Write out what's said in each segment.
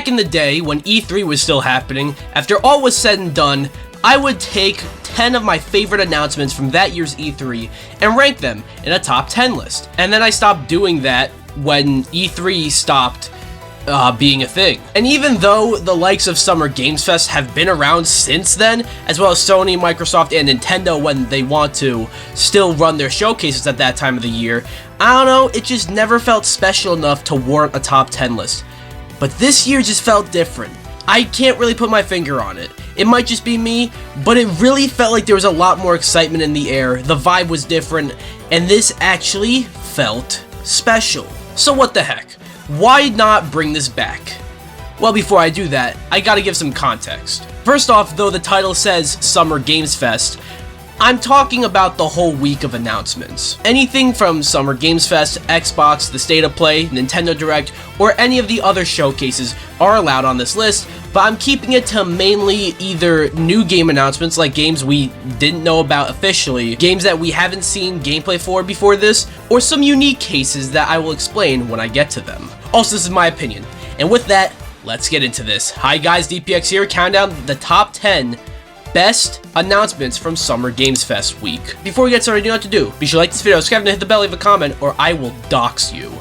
Back in the day, when E3 was still happening, after all was said and done, I would take 10 of my favorite announcements from that year's E3 and rank them in a top 10 list. And then I stopped doing that when E3 stopped being a thing. And even though the likes of Summer Games Fest have been around since then, as well as Sony, Microsoft, and Nintendo when they want to still run their showcases at that time of the year, I don't know, it just never felt special enough to warrant a top 10 list. But this year just felt different. I can't really put my finger on it. It might just be me, but it really felt like there was a lot more excitement in the air, the vibe was different, and this actually felt special. So what the heck? Why not bring this back? Well, before I do that, I gotta give some context. First off, though the title says Summer Games Fest, I'm talking about the whole week of announcements. Anything from Summer Games Fest, Xbox, the State of Play, Nintendo Direct, or any of the other showcases are allowed on this list, but I'm keeping it to mainly either new game announcements like games we didn't know about officially, games that we haven't seen gameplay for before this, or some unique cases that I will explain when I get to them. Also, this is my opinion, and with that, let's get into this. Hi guys, DPX here, counting down the top 10 best announcements from Summer Games Fest week. Before we get started, you know what to do. Be sure to like this video, subscribe, and hit the bell, leave a comment, or I will dox you.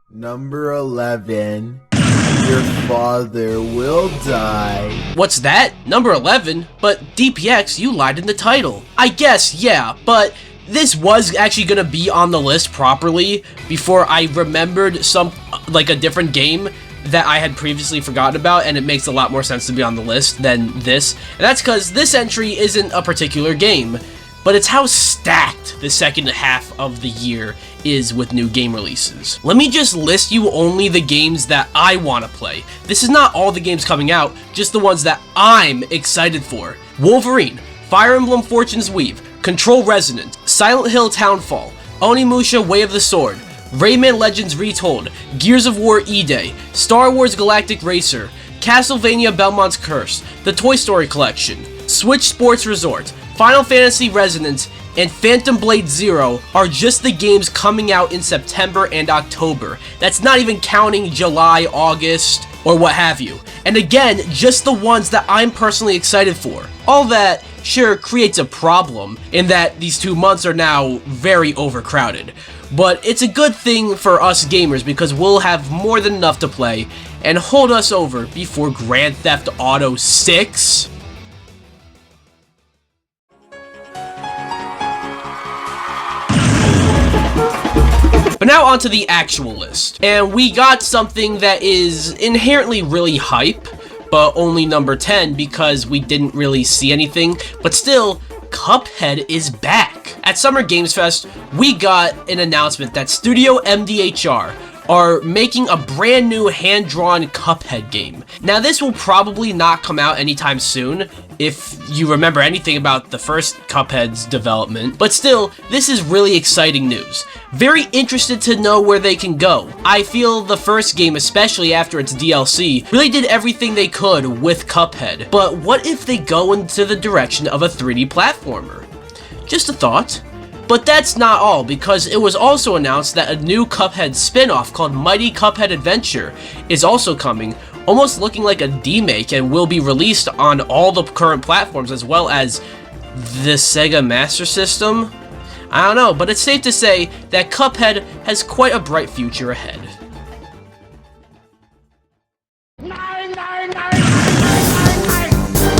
Number 11. Your father will die. What's that? Number 11? But DPX, you lied in the title. I guess, yeah, but this was actually gonna be on the list properly before I remembered a different game that I had previously forgotten about, and it makes a lot more sense to be on the list than this. And that's because this entry isn't a particular game, but it's how stacked the second half of the year is with new game releases. Let me just list you only the games that I want to play. This is not all the games coming out, just the ones that I'm excited for. Wolverine, Fire Emblem Fortune's Weave, Control Resonance, Silent Hill Townfall, Onimusha Way of the Sword, Rayman Legends Retold, Gears of War E-Day, Star Wars Galactic Racer, Castlevania Belmont's Curse, the Toy Story Collection, Switch Sports Resort, Final Fantasy Resonance, and Phantom Blade Zero are just the games coming out in September and October. That's not even counting July, August, or what have you. And again, just the ones that I'm personally excited for. All that, sure, creates a problem in that these 2 months are now very overcrowded. But it's a good thing for us gamers because we'll have more than enough to play and hold us over before Grand Theft Auto 6. But now onto the actual list. And we got something that is inherently really hype, but only number 10 because we didn't really see anything. But still, Cuphead is back. At Summer Games Fest, we got an announcement that Studio MDHR are making a brand new hand-drawn Cuphead game. Now this will probably not come out anytime soon, if you remember anything about the first Cuphead's development, but still, this is really exciting news. Very interested to know where they can go. I feel the first game, especially after its DLC, really did everything they could with Cuphead, but what if they go into the direction of a 3D platformer? Just a thought. But that's not all, because it was also announced that a new Cuphead spin-off called Mighty Cuphead Adventure is also coming, almost looking like a demake, and will be released on all the current platforms as well as the Sega Master System. I don't know, but it's safe to say that Cuphead has quite a bright future ahead.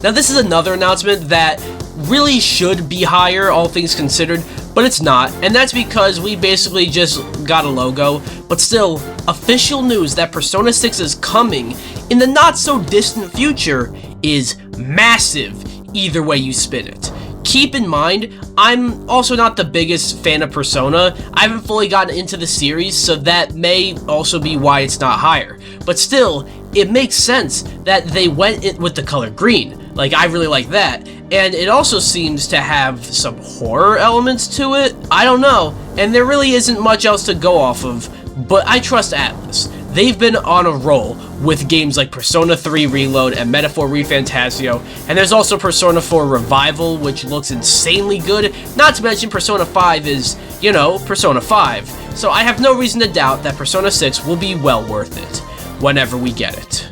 Now this is another announcement that really should be higher, all things considered, but it's not, and that's because we basically just got a logo, but still, official news that Persona 6 is coming in the not-so-distant future is massive, either way you spin it. Keep in mind, I'm also not the biggest fan of Persona. I haven't fully gotten into the series, so that may also be why it's not higher. But still, it makes sense that they went in with the color green. Like, I really like that. And it also seems to have some horror elements to it. I don't know. And there really isn't much else to go off of, but I trust Atlus. They've been on a roll with games like Persona 3 Reload and Metaphor ReFantasio, and there's also Persona 4 Revival, which looks insanely good, not to mention Persona 5 is, you know, Persona 5. so I have no reason to doubt that Persona 6 will be well worth it, whenever we get it.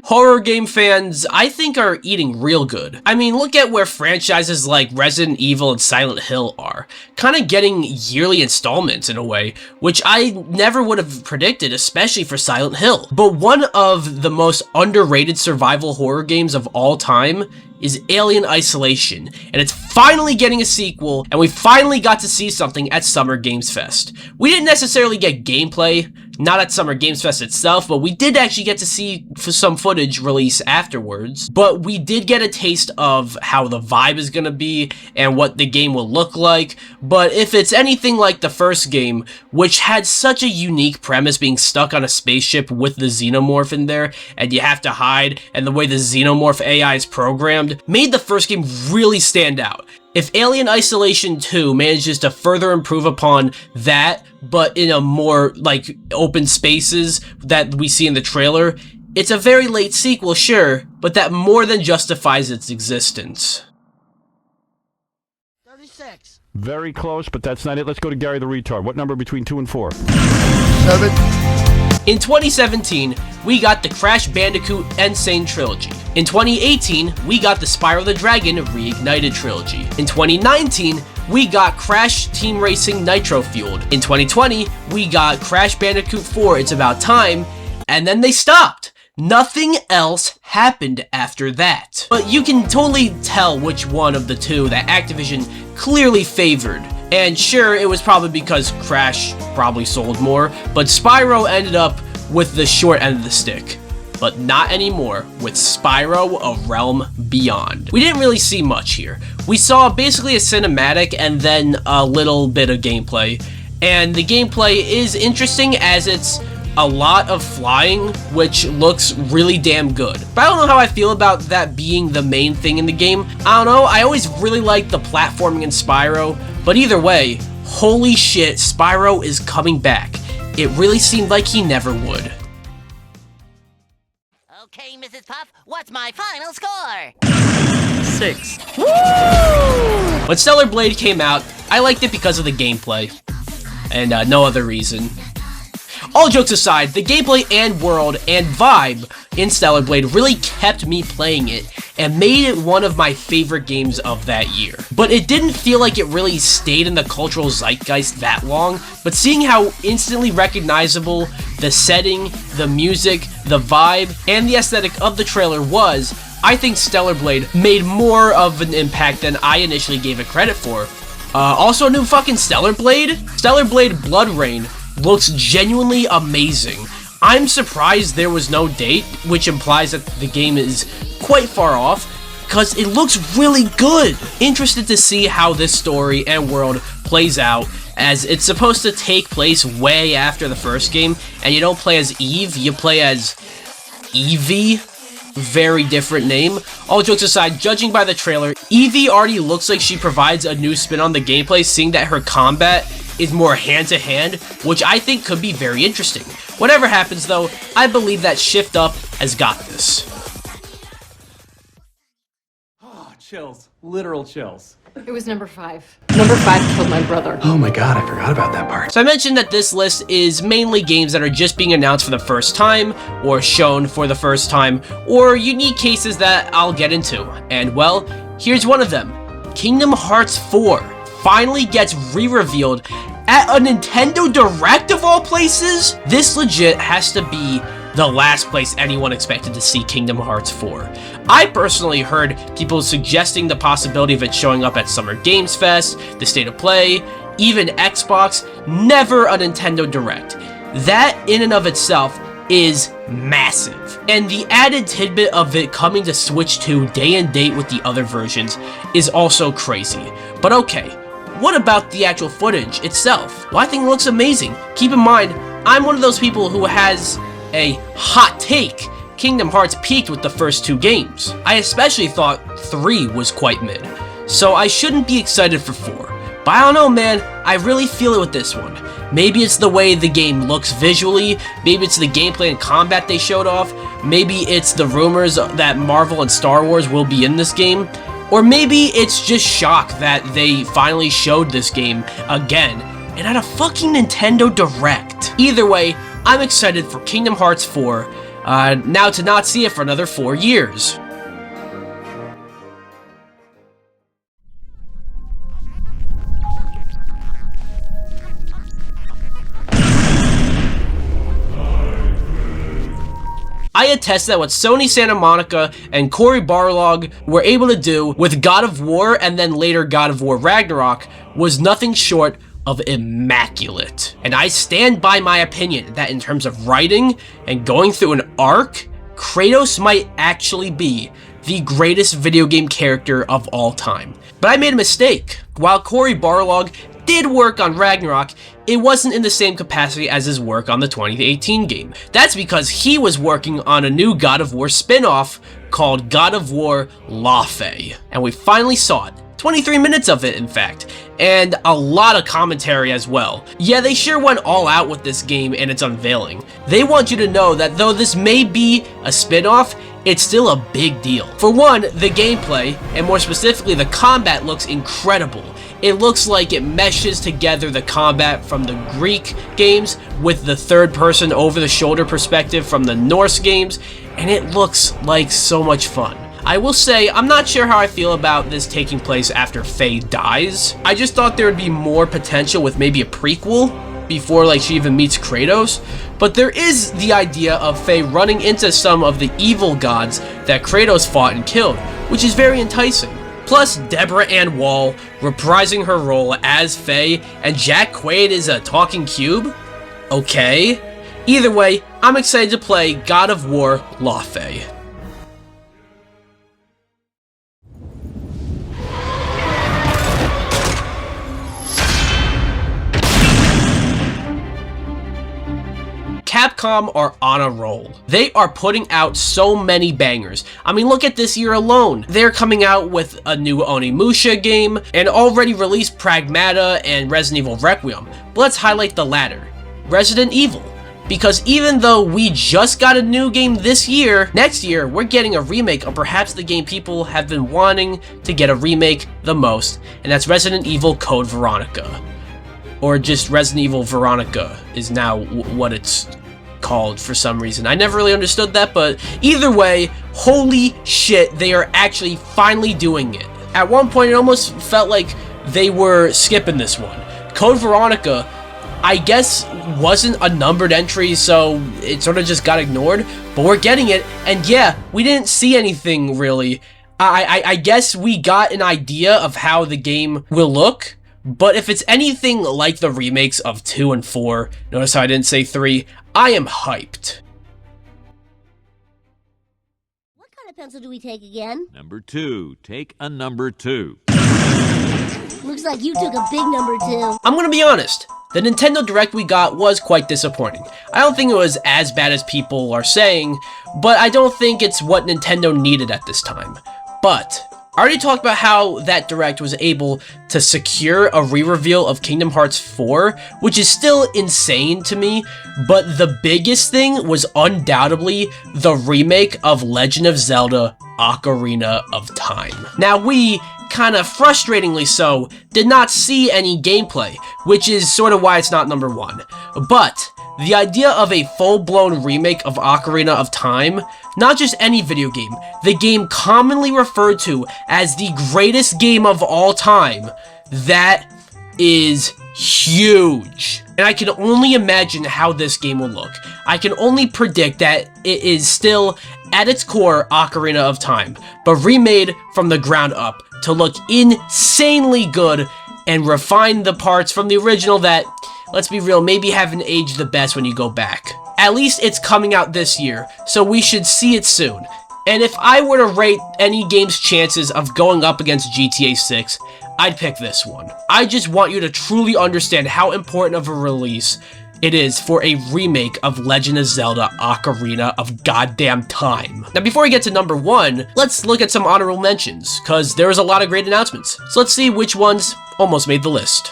Horror game fans, I think, are eating real good. I mean, look at where franchises like Resident Evil and Silent Hill are. Kind of getting yearly installments in a way, which I never would have predicted, especially for Silent Hill. But one of the most underrated survival horror games of all time is Alien Isolation, and it's finally getting a sequel, and we finally got to see something at Summer Games Fest. We didn't necessarily get gameplay, not at Summer Games Fest itself, but we did actually get to see some footage release afterwards. But we did get a taste of how the vibe is gonna be and what the game will look like. But if it's anything like the first game, which had such a unique premise, being stuck on a spaceship with the xenomorph in there, and you have to hide, and the way the xenomorph AI is programmed, made the first game really stand out. If Alien Isolation 2 manages to further improve upon that, but in a more, like, open spaces that we see in the trailer, it's a very late sequel, sure, but that more than justifies its existence. 36. Very close, but that's not it. Let's go to Gary the Retard. What number between 2 and 4? 7. In 2017, we got the Crash Bandicoot Insane Trilogy. In 2018, we got the Spyro the Dragon Reignited Trilogy. In 2019, we got Crash Team Racing Nitro Fueled. In 2020, we got Crash Bandicoot 4 It's About Time, and then they stopped. Nothing else happened after that. But you can totally tell which one of the two that Activision clearly favored. And sure, it was probably because Crash probably sold more, but Spyro ended up with the short end of the stick. But not anymore with Spyro: A Realm Beyond. We didn't really see much here. We saw basically a cinematic and then a little bit of gameplay. And the gameplay is interesting as it's a lot of flying, which looks really damn good. But I don't know how I feel about that being the main thing in the game. I don't know, I always really liked the platforming in Spyro, but either way, holy shit, Spyro is coming back. It really seemed like he never would. Okay, Mrs. Puff, what's my final score? 6. When Stellar Blade came out, I liked it because of the gameplay, and no other reason. All jokes aside, the gameplay and world and vibe in Stellar Blade really kept me playing it and made it one of my favorite games of that year. But it didn't feel like it really stayed in the cultural zeitgeist that long, but seeing how instantly recognizable the setting, the music, the vibe, and the aesthetic of the trailer was, I think Stellar Blade made more of an impact than I initially gave it credit for. Also, new fucking Stellar Blade? Stellar Blade Blood Rain looks genuinely amazing. I'm surprised there was no date, which implies that the game is quite far off, because it looks really good. Interested to see how this story and world plays out, as it's supposed to take place way after the first game, and you don't play as Eve, you play as Evie. Very different name. All jokes aside, judging by the trailer, Evie already looks like she provides a new spin on the gameplay, seeing that her combat is more hand-to-hand, which I think could be very interesting. Whatever happens though, I believe that Shift Up has got this. Oh, chills. Literal chills. It was number 5. Number 5 killed my brother. Oh my god, I forgot about that part. So I mentioned that this list is mainly games that are just being announced for the first time, or shown for the first time, or unique cases that I'll get into. And well, here's one of them. Kingdom Hearts 4 finally gets re-revealed at a Nintendo Direct of all places? This legit has to be the last place anyone expected to see Kingdom Hearts 4. I personally heard people suggesting the possibility of it showing up at Summer Games Fest, the State of Play, even Xbox, never a Nintendo Direct. That in and of itself is massive. And the added tidbit of it coming to Switch 2 day and date with the other versions is also crazy. But okay, what about the actual footage itself? Well, I think it looks amazing. Keep in mind, I'm one of those people who has a hot take. Kingdom Hearts peaked with the first 2 games. I especially thought 3 was quite mid, so I shouldn't be excited for 4. But I don't know, man, I really feel it with this one. Maybe it's the way the game looks visually, maybe it's the gameplay and combat they showed off, maybe it's the rumors that Marvel and Star Wars will be in this game, or maybe it's just shock that they finally showed this game again, and at a fucking Nintendo Direct. Either way, I'm excited for Kingdom Hearts 4, now to not see it for another 4 years. I attest that what Sony Santa Monica and Cory Barlog were able to do with God of War and then later God of War Ragnarok was nothing short of immaculate. And I stand by my opinion that in terms of writing and going through an arc, Kratos might actually be the greatest video game character of all time. But I made a mistake. While Cory Barlog did work on Ragnarok, it wasn't in the same capacity as his work on the 2018 game. That's because he was working on a new God of War spin-off called God of War Laufey. And we finally saw it. 23 minutes of it, in fact. And a lot of commentary as well. Yeah, they sure went all out with this game and its unveiling. They want you to know that though this may be a spin-off, it's still a big deal. For one, the gameplay, and more specifically the combat, looks incredible. It looks like it meshes together the combat from the Greek games with the third-person over-the-shoulder perspective from the Norse games, and it looks like so much fun. I will say, I'm not sure how I feel about this taking place after Faye dies. I just thought there would be more potential with maybe a prequel before like she even meets Kratos, but there is the idea of Faye running into some of the evil gods that Kratos fought and killed, which is very enticing. Plus, Deborah Ann Wall reprising her role as Faye, and Jack Quaid is a talking cube? Okay. Either way, I'm excited to play God of War Laufey. Capcom are on a roll. They are putting out so many bangers. I mean, look at this year alone. They're coming out with a new Onimusha game, and already released Pragmata and Resident Evil Requiem. But let's highlight the latter, Resident Evil. Because even though we just got a new game this year, next year we're getting a remake of perhaps the game people have been wanting to get a remake the most, and that's Resident Evil Code Veronica. Or just Resident Evil Veronica is now what it's called for some reason. I never really understood that, but either way, holy shit, they are actually finally doing it. At one point, it almost felt like they were skipping this one. Code Veronica, I guess, wasn't a numbered entry, so it sort of just got ignored, but we're getting it, and yeah, we didn't see anything really. I guess we got an idea of how the game will look, but if it's anything like the remakes of 2 and 4, notice how I didn't say 3, I am hyped. What kind of pencil do we take again? Number 2. Take a number 2. Looks like you took a big number 2. I'm gonna be honest, the Nintendo Direct we got was quite disappointing. I don't think it was as bad as people are saying, but I don't think it's what Nintendo needed at this time. But I already talked about how that Direct was able to secure a re-reveal of Kingdom Hearts 4, which is still insane to me, but the biggest thing was undoubtedly the remake of Legend of Zelda Ocarina of Time. Now we, kinda frustratingly so, did not see any gameplay, which is sort of why it's not number 1. But the idea of a full-blown remake of Ocarina of Time, not just any video game, the game commonly referred to as the greatest game of all time, that is huge. And I can only imagine how this game will look. I can only predict that it is still, at its core, Ocarina of Time, but remade from the ground up to look insanely good and refine the parts from the original that, let's be real, maybe haven't aged the best when you go back. At least it's coming out this year, so we should see it soon. And if I were to rate any game's chances of going up against GTA 6, I'd pick this one. I just want you to truly understand how important of a release it is for a remake of Legend of Zelda Ocarina of Goddamn Time. Now before we get to number 1, let's look at some honorable mentions, cause there was a lot of great announcements. So let's see which ones almost made the list.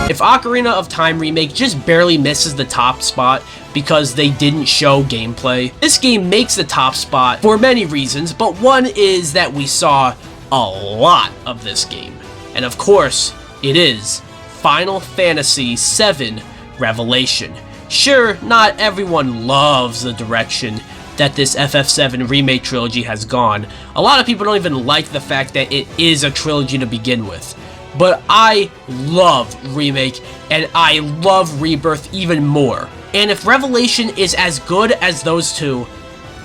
If Ocarina of Time Remake just barely misses the top spot because they didn't show gameplay, this game makes the top spot for many reasons, but one is that we saw a lot of this game. And of course, it is Final Fantasy VII Revelation. Sure, not everyone loves the direction that this FF7 Remake trilogy has gone. A lot of people don't even like the fact that it is a trilogy to begin with. But I love Remake, and I love Rebirth even more. And if Revelation is as good as those two,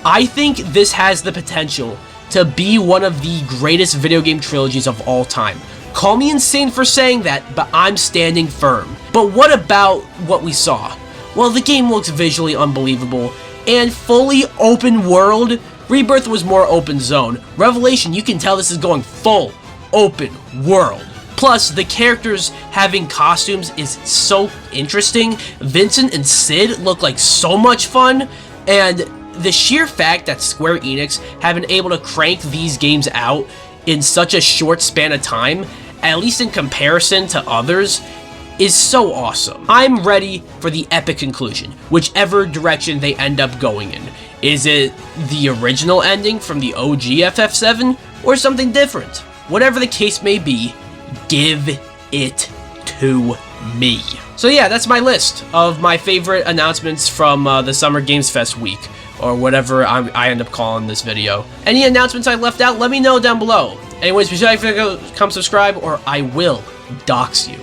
I think this has the potential to be one of the greatest video game trilogies of all time. Call me insane for saying that, but I'm standing firm. But what about what we saw? Well, the game looks visually unbelievable, and fully open world. Rebirth was more open zone. Revelation, you can tell this is going full open world. Plus, the characters having costumes is so interesting. Vincent and Sid look like so much fun, and the sheer fact that Square Enix have been able to crank these games out in such a short span of time, at least in comparison to others, is so awesome. I'm ready for the epic conclusion, whichever direction they end up going in. Is it the original ending from the OG FF7, or something different? Whatever the case may be, give it to me. So yeah, that's my list of my favorite announcements from the Summer Games Fest week, or whatever I end up calling this video. Any announcements I left out, let me know down below. Anyways, be sure to come subscribe, or I will dox you.